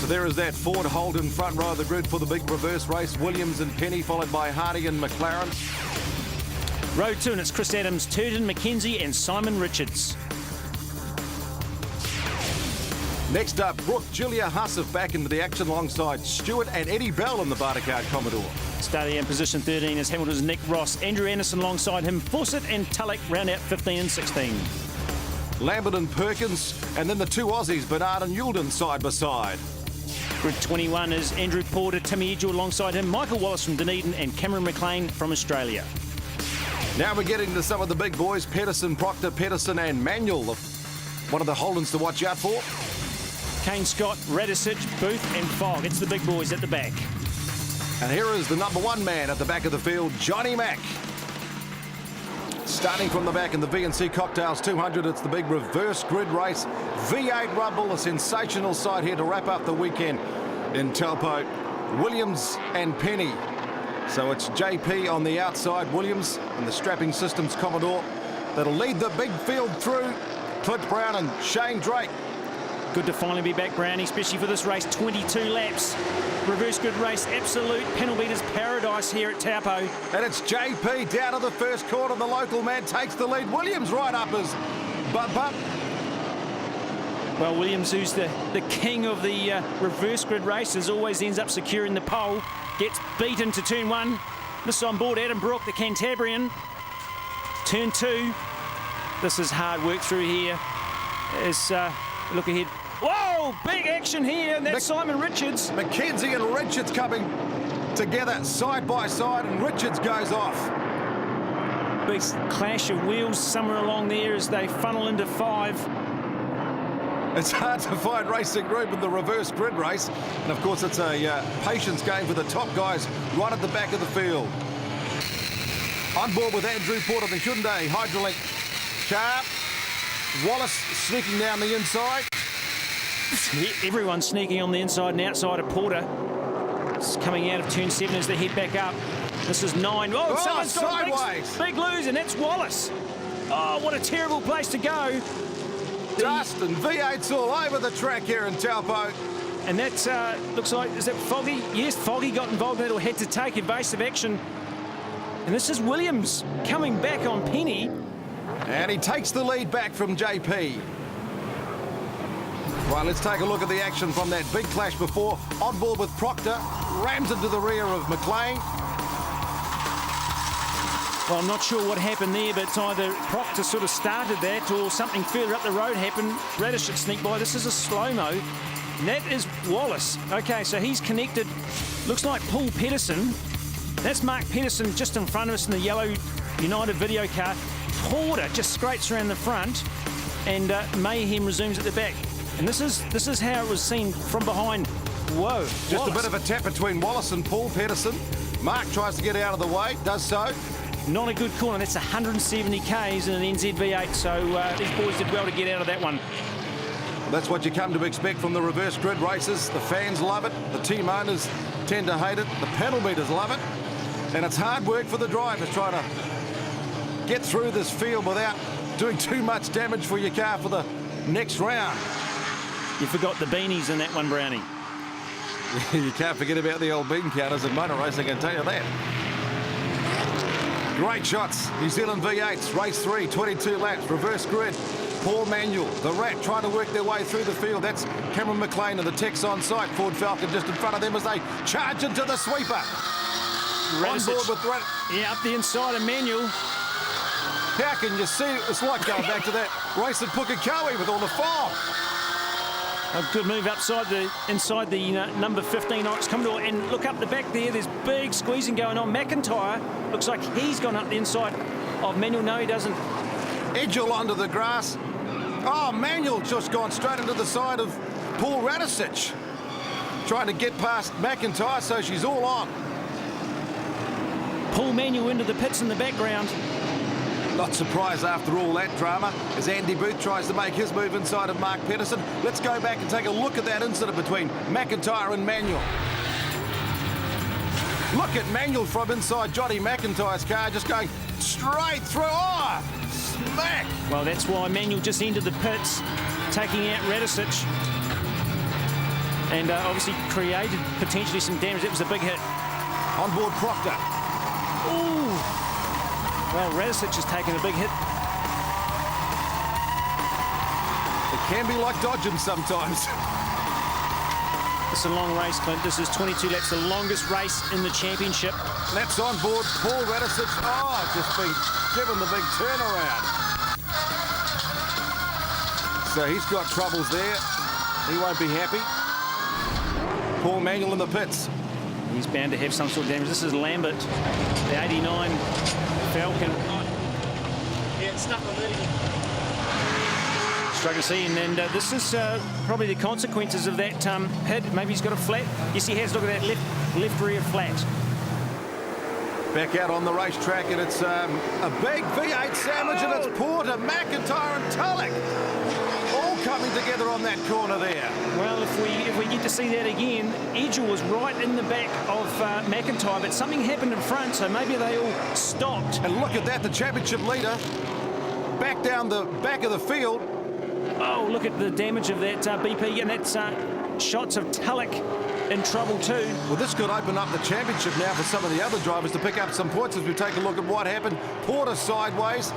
There is that Ford Holden front row of the grid for the big reverse race. Williams and Penny, followed by Hardy and McLaren. Row 2, and it's Chris Adams, Turton, McKenzie and Simon Richards. Next up, Brooke Julia Hussif back into the action alongside Stewart and Eddie Bell in the Bartercard Commodore. Starting in position 13 is Hamilton's Nick Ross. Andrew Anderson alongside him. Fawcett and Tulloch round out 15 and 16. Lambert and Perkins, and then the two Aussies, Bernard and Yulden, side by side. Grid 21 is Andrew Porter, Timmy Edgell alongside him, Michael Wallace from Dunedin and Cameron McLean from Australia. Now we're getting to some of the big boys, Pedersen, Proctor, Pedersen and Manuel. One of the Holdens to watch out for. Kane Scott, Radisich, Booth and Fogg. It's the big boys at the back. And here is the number one man at the back of the field, Johnny Mack. Starting from the back in the V&C Cocktails 200, it's the big reverse grid race. V8 Rumble, a sensational side here to wrap up the weekend in Taupo. Williams and Penny. So it's JP on the outside, Williams and the Strapping Systems Commodore that'll lead the big field through. Clint Brown and Shane Drake. Good to finally be back, Brownie, especially for this race. 22 laps. Reverse grid race, absolute panel beaters paradise here at Taupo. And it's JP down to the first corner. The local man takes the lead. Williams right up as bump. Well, Williams, who's the king of the reverse grid races, always ends up securing the pole. Gets beat into turn 1. This is on board Adam Brook, the Cantabrian. Turn 2. This is hard work through here. As look ahead. Whoa, big action here, and that's Simon Richards. McKenzie and Richards coming together side by side, and Richards goes off. Big clash of wheels somewhere along there as they funnel into 5. It's hard to find racing room in the reverse grid race, and of course it's a patience game for the top guys right at the back of the field. On board with Andrew Porter, the Hyundai Hydrolink car. Wallace sneaking down the inside. Everyone's sneaking on the inside and outside of Porter. It's coming out of turn 7 as they head back up. This is 9. Oh, someone's got a big lose, and that's Wallace. Oh, what a terrible place to go. Dust and V8s all over the track here in Taupo. And that looks like, is that Foggy? Yes, Foggy got involved in that or had to take evasive action. And this is Williams coming back on Penny. And he takes the lead back from JP. Right, let's take a look at the action from that big clash before. On board with Proctor, rams into the rear of McLean. Well, I'm not sure what happened there, but either Proctor sort of started that or something further up the road happened. Radish should sneak by. This is a slow-mo. And that is Wallace. Okay, so he's connected. Looks like Paul Pedersen. That's Mark Pedersen just in front of us in the yellow United video car. Porter just scrapes around the front, and Mayhem resumes at the back. And this is how it was seen from behind. Whoa! Just Wallace. A bit of a tap between Wallace and Paul Pedersen. Mark tries to get out of the way, does so. Not a good corner. That's 170 Ks in an NZV8, so these boys did well to get out of that one. Well, that's what you come to expect from the reverse grid races. The fans love it. The team owners tend to hate it. The panel beaters love it. And it's hard work for the drivers trying to get through this field without doing too much damage for your car for the next round. You forgot the beanies in that one, Brownie. You can't forget about the old bean counters in motor racing, I can tell you that. Great shots. New Zealand V8s, race 3, 22 laps, reverse grid. Paul Manuel, the Rat, trying to work their way through the field. That's Cameron McLean and the Tex on site. Ford Falcon just in front of them as they charge into the sweeper. On board with Rat. Yeah, up the inside of Manuel. How can you see it? It's like going back to that race at Pukekohe with all the fog. A good move inside the number 15 Oryx Commodore, and look up the back there. There's big squeezing going on. McIntyre looks like he's gone up the inside of Manuel. No, he doesn't. Edgell onto the grass. Oh, Manuel just gone straight into the side of Paul Radisich. Trying to get past McIntyre, so she's all on. Paul Manuel into the pits in the background. Not surprised after all that drama as Andy Booth tries to make his move inside of Mark Pedersen. Let's go back and take a look at that incident between McIntyre and Manuel. Look at Manuel from inside Johnny McIntyre's car just going straight through. Oh, smack! Well, that's why Manuel just entered the pits, taking out Radisich. and obviously created potentially some damage. That was a big hit. On board Proctor. Ooh. Well, Radicic has taken a big hit. It can be like dodging sometimes. It's a long race, Clint. This is 22 laps, the longest race in the championship. That's on board Paul Radicic. Oh, just been given the big turnaround. So he's got troubles there. He won't be happy. Paul Manuel in the pits. He's bound to have some sort of damage. This is Lambert, the 89 Falcon. Yeah, it's stuck on it. Struggling to see, and this is probably the consequences of that hit. Maybe he's got a flat. Yes, he has. Look at that left rear flat. Back out on the racetrack, and it's a big V8 sandwich, and it's Porter, McIntyre, and Tulloch all coming together on that corner there. Well, if we get to see that again, Edgell was right in the back of McIntyre, but something happened in front, so maybe they all stopped. And look at that, the championship leader back down the back of the field. Oh, look at the damage of that BP, and that's shots of Tulloch in trouble too. Well, this could open up the championship now for some of the other drivers to pick up some points as we take a look at what happened. Porter sideways,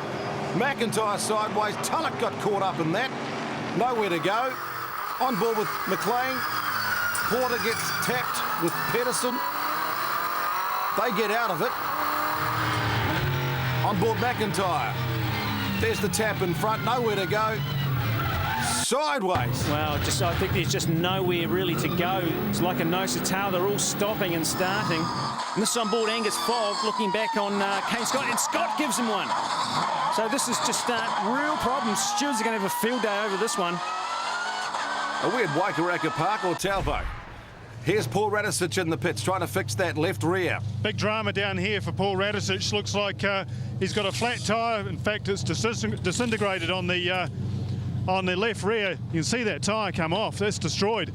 McIntyre sideways. Tulloch got caught up in that. Nowhere to go. On board with McLean. Porter gets tapped with Pedersen. They get out of it. On board McIntyre. There's the tap in front. Nowhere to go. Sideways. Well, I think there's just nowhere really to go. It's like a nose to tail. They're all stopping and starting. And this is on board Angus Fogg, looking back on Kane Scott, and Scott gives him one. So this is just real problems. Stewards are going to have a field day over this one. Are we at Waikaraka Park or Taupo? Here's Paul Radicic in the pits trying to fix that left rear. Big drama down here for Paul Radicic. Looks like he's got a flat tyre. In fact, it's disintegrated on the left rear. You can see that tyre come off. That's destroyed.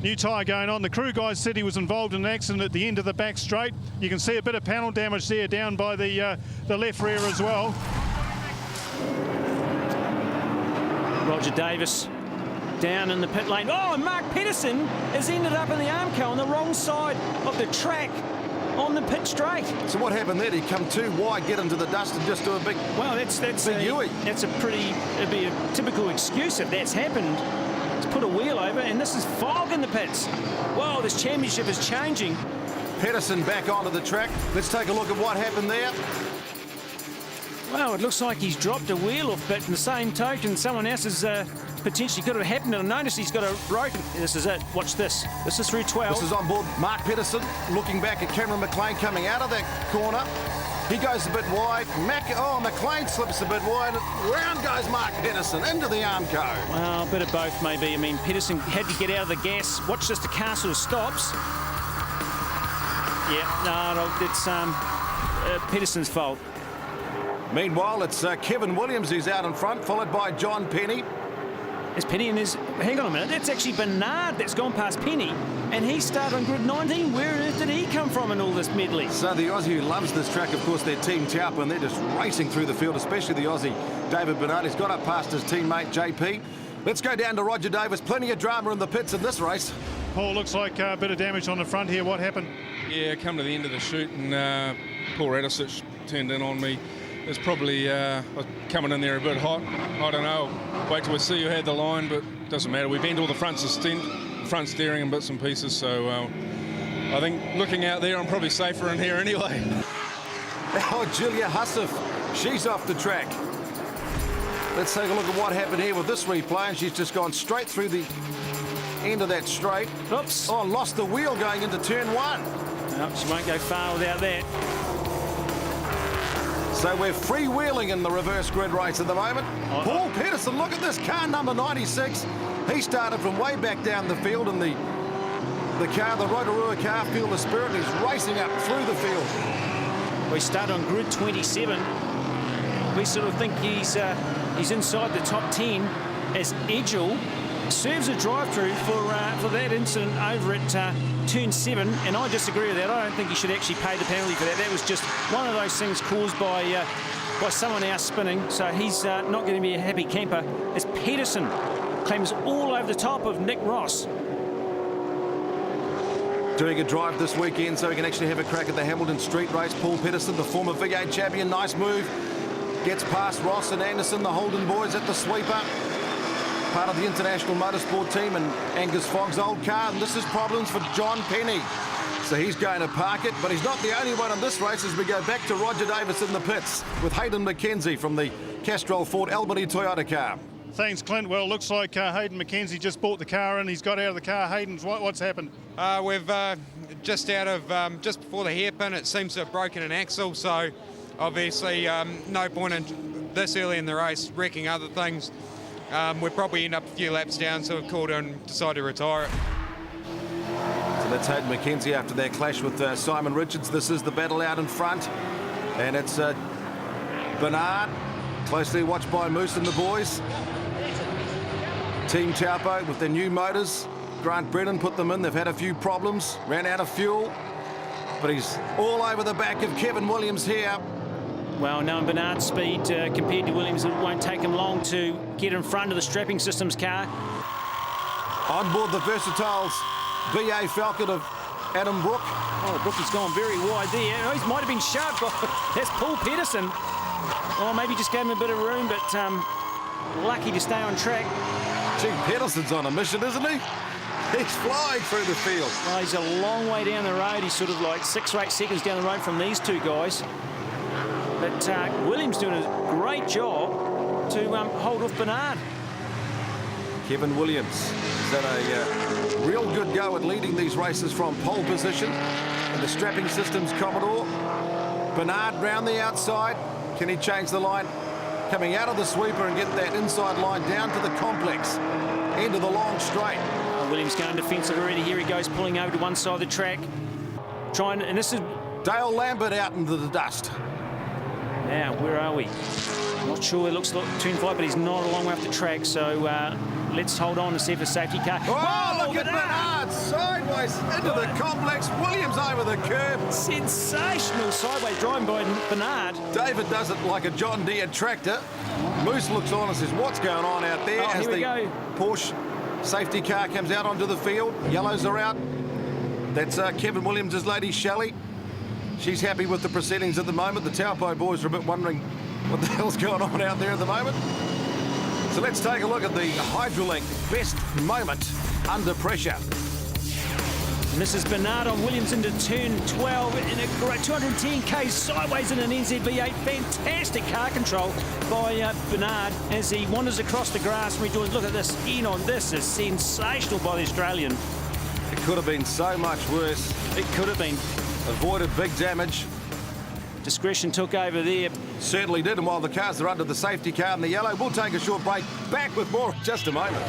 New tyre going on. The crew guys said he was involved in an accident at the end of the back straight. You can see a bit of panel damage there down by the left rear as well. Roger Davis down in the pit lane. Oh, and Mark Pedersen has ended up in the Armco on the wrong side of the track on the pit straight. So what happened there? Did he come too wide, get into the dust and just do a big... Well, it'd be a typical excuse if that's happened. It's put a wheel over, and this is Fogg in the pits. Whoa, this championship is changing. Pedersen back onto the track. Let's take a look at what happened there. Well, it looks like he's dropped a wheel off, but in the same token, someone else has potentially could have happened. And I noticed he's got a rope. This is it. Watch this. This is through 12. This is on board Mark Pedersen, looking back at Cameron McLean coming out of that corner. He goes a bit wide. McLean slips a bit wide. Round goes Mark Pedersen into the Armco. Well, a bit of both maybe. I mean, Pedersen had to get out of the gas. Watch this, the car sort of stops. Yeah, no, it's Pedersen's fault. Meanwhile, it's Kevin Williams who's out in front, followed by John Penny. There's Penny and there's... Hang on a minute. That's actually Bernard that's gone past Penny. And he started on grid 19. Where on earth did he come from in all this medley? So the Aussie who loves this track, of course, their team Taupo, and they're just racing through the field, especially the Aussie David Bernard. He's got up past his teammate JP. Let's go down to Roger Davis. Plenty of drama in the pits in this race. Paul, looks like a bit of damage on the front here. What happened? Yeah, come to the end of the shoot, and Paul Radicic turned in on me. It's probably I was coming in there a bit hot. I don't know. Wait till we see who had the line, but it doesn't matter. We bent all the front steering and bits and pieces, so I think looking out there, I'm probably safer in here anyway. Oh, Julia Hussif, she's off the track. Let's take a look at what happened here with this replay, and she's just gone straight through the end of that straight. Oops. Oh, lost the wheel going into turn one. No, she won't go far without that. So we're freewheeling in the reverse grid race at the moment. Paul Pedersen, look at this car number 96. He started from way back down the field in the car, the Rotorua car, Feel the Spirit, and he's racing up through the field. We start on grid 27. We sort of think he's inside the top 10 as Edgell serves a drive-through for that incident over at turn 7, and I disagree with that. I don't think he should actually pay the penalty for that. That was just one of those things caused by someone else spinning, so he's not going to be a happy camper. As Pedersen claims all over the top of Nick Ross. doing a drive this weekend so he can actually have a crack at the Hamilton Street Race. Paul Pedersen, the former V8 champion, nice move. Gets past Ross and Anderson, the Holden boys at the sweeper. Part of the International Motorsport team and Angus Fogg's old car. And this is problems for John Penny. So he's going to park it, but he's not the only one in this race as we go back to Roger Davis in the pits with Hayden McKenzie from the Castrol Ford Albany Toyota car. Thanks, Clint. Well, looks like Hayden McKenzie just bought the car in. He's got out of the car. Hayden, what's happened? We've just out of just before the hairpin, it seems to have broken an axle. So obviously no point in this early in the race wrecking other things. We'll probably end up a few laps down, so we've called in and decided to retire it. So that's Hayden McKenzie after their clash with Simon Richards. This is the battle out in front, and it's Bernard, closely watched by Moose and the boys. Team Taupo with their new motors. Grant Brennan put them in. They've had a few problems, ran out of fuel, but he's all over the back of Kevin Williams here. Well, knowing Bernard's speed compared to Williams, it won't take him long to get in front of the Strapping Systems car. On board the Versatiles BA Falcon of Adam Brook. Oh, Brookie's gone very wide there. Oh, he might have been shoved by, that's Paul Pedersen. Oh, maybe just gave him a bit of room, but lucky to stay on track. Gee, Pedersen's on a mission, isn't he? He's flying through the field. Well, he's a long way down the road. He's sort of like 6 or 8 seconds down the road from these two guys. But Williams doing a great job to hold off Bernard. Kevin Williams has had a real good go at leading these races from pole position in the Strapping Systems Commodore. Bernard round the outside. Can he change the line? Coming out of the sweeper and get that inside line down to the complex. End of the long straight. Williams going defensive already. Here he goes, pulling over to one side of the track. And this is... Dale Lambert out into the dust. Now, where are we? Not sure. It looks like turn 5, but he's not a long way off the track. So let's hold on to see if the safety car... Oh, look at Bernard sideways into the complex. Williams over the curb. Sensational sideways driving by Bernard. David does it like a John Deere tractor. Moose looks on and says, what's going on out there? Oh, as here we the go. Porsche safety car comes out onto the field. Yellows are out. That's Kevin Williams' lady, Shelley. She's happy with the proceedings at the moment. The Taupo boys are a bit wondering what the hell's going on out there at the moment. So let's take a look at the Hydrolink best moment under pressure. And this is Bernard on Williams into turn 12 in a great 210 k's sideways in an NZV8. Fantastic car control by Bernard as he wanders across the grass. And we look at this. In on this is sensational by the Australian. It could have been so much worse. It could have been. Avoided big damage. Discretion took over there. Certainly did, and while the cars are under the safety car in the yellow, we'll take a short break. Back with more in just a moment.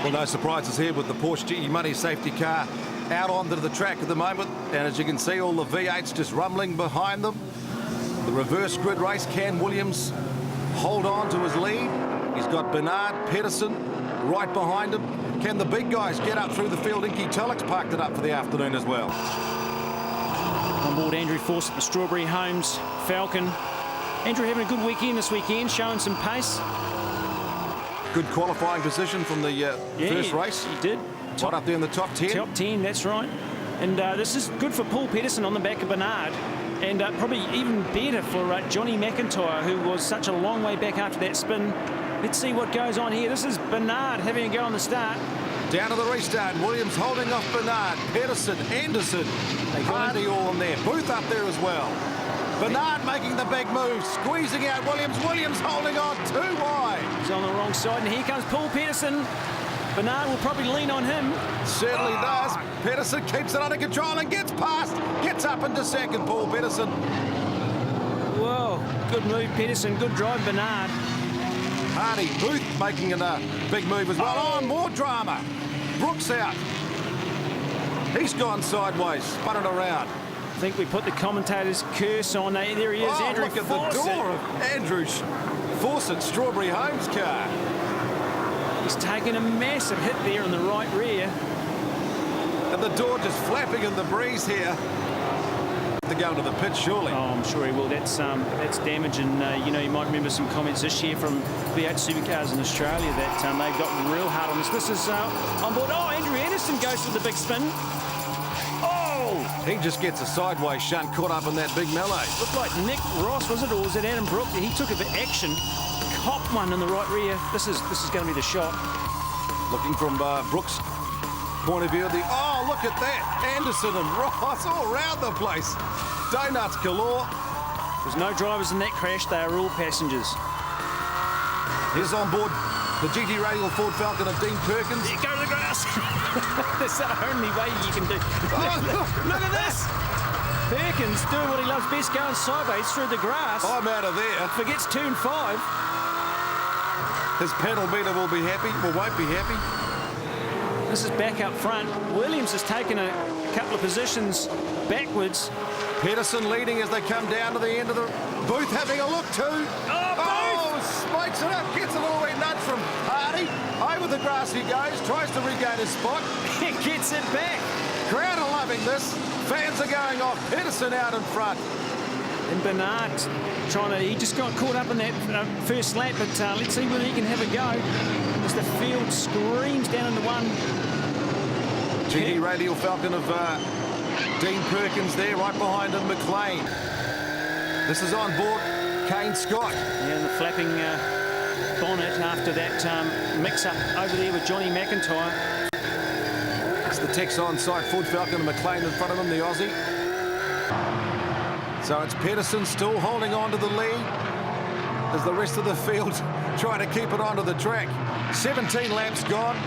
Well, no surprises here with the Porsche GE Money safety car out onto the track at the moment. And as you can see, all the V8s just rumbling behind them. The reverse grid race, can Williams hold on to his lead? He's got Bernard, Pedersen right behind him. Can the big guys get up through the field? Inky Tulloch's parked it up for the afternoon as well. On board Andrew Fawcett, the Strawberry Homes Falcon. Andrew having a good weekend this weekend, showing some pace. Good qualifying position from the first race. He did. Right up there in the top 10. Top 10, that's right. And this is good for Paul Pedersen on the back of Bernard. And probably even better for Johnny McIntyre, who was such a long way back after that spin. Let's see what goes on here. This is Bernard having a go on the start. Down to the restart. Williams holding off Bernard. Pedersen, Anderson, Hardy all in there. Booth up there as well. Bernard making the big move, squeezing out Williams. Williams holding on too wide. He's on the wrong side, and here comes Paul Pedersen. Bernard will probably lean on him. Certainly does. Pedersen keeps it under control and gets past. Gets up into second, Paul Pedersen. Whoa, good move, Pedersen. Good drive, Bernard. Hardy, Booth making a big move as well. Oh, more drama. Brooks out. He's gone sideways, spun it around. I think we put the commentator's curse on. There he is, Oh, Andrew look at Fawcett. the door of Andrew Fawcett, Strawberry Homes car. He's taken a massive hit there in the right rear. And the door just flapping in the breeze here. To go to the pitch, surely. Oh, I'm sure he will. That's damage, and you know, you might remember some comments this year from V8 Supercars in Australia that they've got real hard on this. This is on board. Oh, Andrew Anderson goes for the big spin. Oh! He just gets a sideways shunt caught up in that big melee. Looked like Nick Ross, was it, or was it Adam Brook? He took a bit of action, copped one in the right rear. This is going to be the shot. Looking from Brooks' point of view, oh, look at that. Anderson and Ross all around the place. Donuts galore. There's no drivers in that crash. They are all passengers. Here's on board the GT Radial Ford Falcon of Dean Perkins. There, go to the grass. That's the only way you can do. Oh, Look at this. Perkins doing what he loves best, going sideways through the grass. I'm out of there. Forgets turn 5. His pedal beater will be happy, or won't be happy. This is back up front. Williams has taken a couple of positions backwards. Pedersen leading as they come down to the end of the booth, having a look too. Oh, spikes it up, gets a little wee nudge from Hardy. Over the grass he goes, tries to regain his spot. He gets it back. Crowd are loving this. Fans are going off. Pedersen out in front. And Bernard he just got caught up in that first lap, but let's see whether he can have a go. As the field screams down into one. GT Radial Falcon of Dean Perkins there, right behind him, McLean. This is on board Kane Scott. Yeah, and the flapping bonnet after that mix-up over there with Johnny McIntyre. It's the Texon side Ford Falcon and McLean in front of him, the Aussie. So it's Pedersen still holding on to the lead as the rest of the field trying to keep it onto the track. 17 laps gone.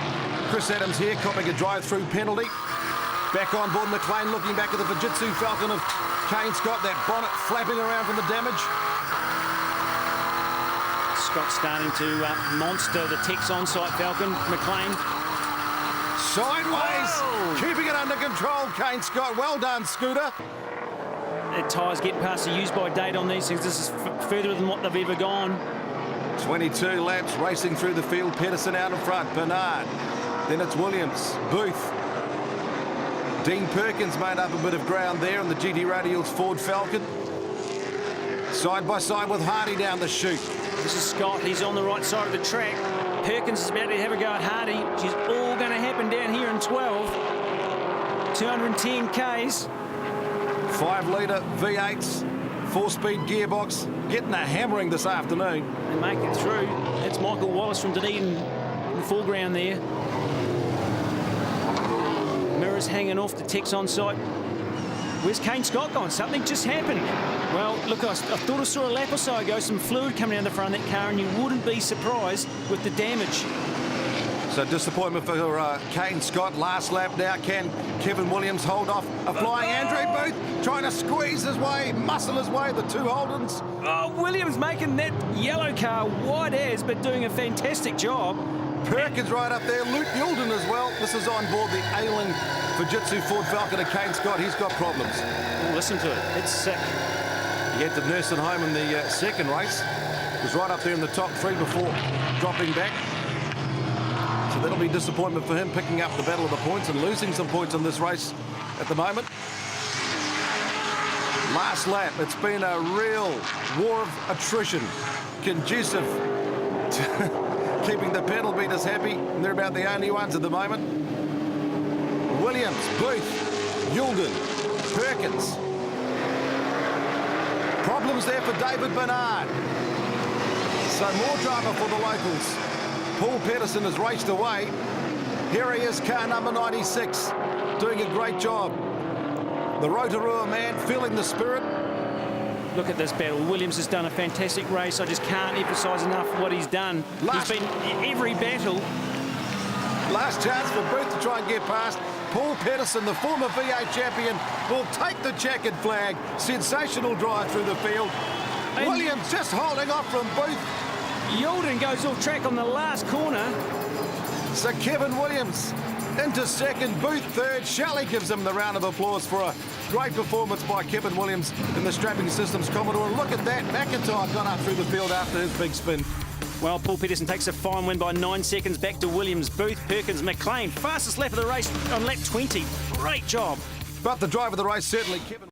Chris Adams here copping a drive-through penalty. Back on board McLean, looking back at the Fujitsu Falcon of Kane Scott. That bonnet flapping around from the damage. Scott starting to monster the Texon site Falcon. McLean. Sideways. Whoa! Keeping it under control, Kane Scott. Well done, Scooter. The tyres get past the use-by date on these things. This is further than what they've ever gone. 22 laps racing through the field. Pedersen out in front. Bernard. Then it's Williams. Booth. Dean Perkins made up a bit of ground there in the GT Radial's Ford Falcon. Side by side with Hardy down the chute. This is Scott. He's on the right side of the track. Perkins is about to have a go at Hardy, which is all going to happen down here in 12. 210 Ks. 5-litre V8s, 4-speed gearbox, getting a hammering this afternoon. They make it through. That's Michael Wallace from Dunedin in the foreground there. Mirrors hanging off the Texon site. Where's Kane Scott gone? Something just happened. Well, look, I thought I saw a lap or so ago some fluid coming down the front of that car, and you wouldn't be surprised with the damage. So disappointment for Kane Scott. Last lap now. Can Kevin Williams hold off a flying Andrew Booth? Trying to squeeze his way, muscle his way, the two Holdens. Oh, Williams making that yellow car wide as, but doing a fantastic job. Perkins right up there. Luke Yulden as well. This is on board the ailing Fujitsu Ford Falcon of Kane Scott. He's got problems. Oh, listen to it. It's sick. He had to nurse it home in the second race. Was right up there in the top 3 before dropping back. So that'll be disappointment for him, picking up the battle of the points and losing some points in this race at the moment. Last lap, it's been a real war of attrition, conducive to keeping the pedal beaters happy, and they're about the only ones at the moment. Williams, Booth, Yulden, Perkins. Problems there for David Bernard. So more drama for the locals. Paul Pedersen has raced away. Here he is, car number 96, doing a great job. The Rotorua man feeling the spirit. Look at this battle. Williams has done a fantastic race. I just can't emphasise enough what he's done. He's been every battle. Last chance for Booth to try and get past. Paul Pedersen, the former V8 champion, will take the checkered flag. Sensational drive through the field. And Williams just holding off from Booth. Yulden goes off track on the last corner. So Kevin Williams into second, Booth third. Shelley gives him the round of applause for a great performance by Kevin Williams in the Strapping Systems Commodore. And look at that, McIntyre gone up through the field after his big spin. Well, Paul Peterson takes a fine win by 9 seconds back to Williams, Booth, Perkins, McLean. Fastest lap of the race on lap 20. Great job. But the driver of the race certainly, Kevin.